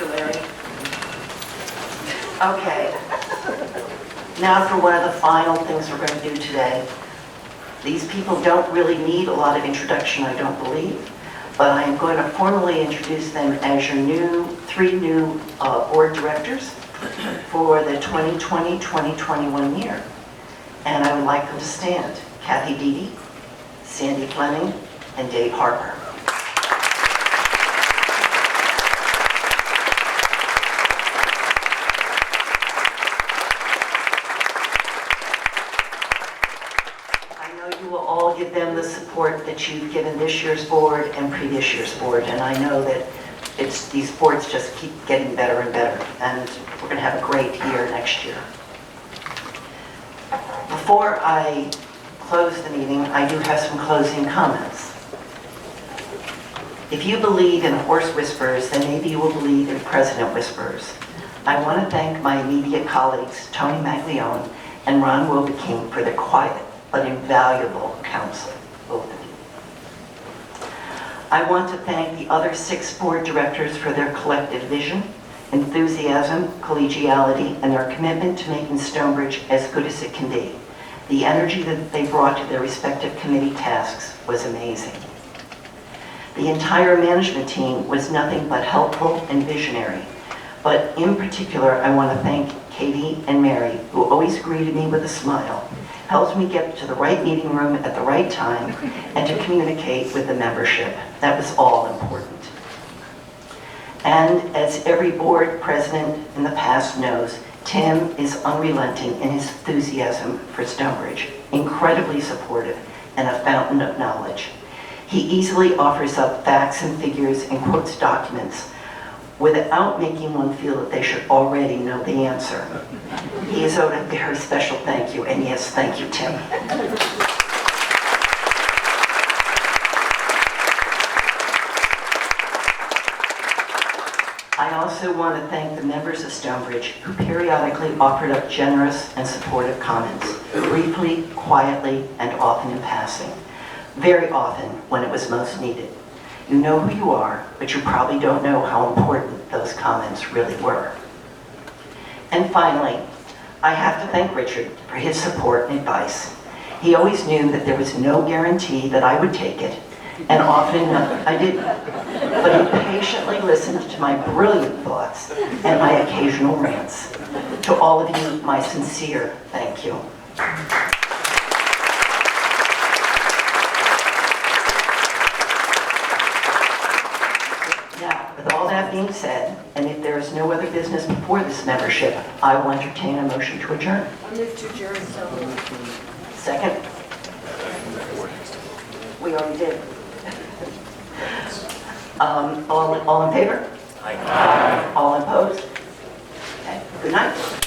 Larry. Okay. Now for one of the final things we're going to do today. These people don't really need a lot of introduction, I don't believe, but I am going to formally introduce them as your three new board directors for the 2020-2021 year. And I would like them to stand. Kathy Deedy, Sandy Fleming, and Dave Harper. I know you will all give them the support that you've given this year's board and previous year's board, and I know that these boards just keep getting better and better, and we're going to have a great year next year. Before I close the meeting, I do have some closing comments. If you believe in horse whisperers, then maybe you will believe in president whisperers. I want to thank my immediate colleagues, Tony Maglione and Ron Wilbeking, for their quiet but invaluable counsel, both of you. I want to thank the other 6 board directors for their collective vision, enthusiasm, collegiality, and their commitment to making Stonebridge as good as it can be. The energy that they brought to their respective committee tasks was amazing. The entire management team was nothing but helpful and visionary. But in particular, I want to thank Katie and Mary, who always greeted me with a smile, helped me get to the right meeting room at the right time, and to communicate with the membership. That was all important. And as every board president in the past knows, Tim is unrelenting in his enthusiasm for Stonebridge, incredibly supportive, and a fountain of knowledge. He easily offers up facts and figures and quotes documents without making one feel that they should already know the answer. He is owed a very special thank you, and yes, thank you, Tim. I also want to thank the members of Stonebridge who periodically offered up generous and supportive comments, briefly, quietly, and often in passing. Very often when it was most needed. You know who you are, but you probably don't know how important those comments really were. And finally, I have to thank Richard for his support and advice. He always knew that there was no guarantee that I would take it, and often enough I didn't. But he patiently listened to my brilliant thoughts and my occasional rants. To all of you, my sincere thank you. Now, with all that being said, and if there is no other business before this membership, I will entertain a motion to adjourn. I move to adjourn, so moved. Second? We already did. All in favor? Aye. All opposed? Okay. Good night.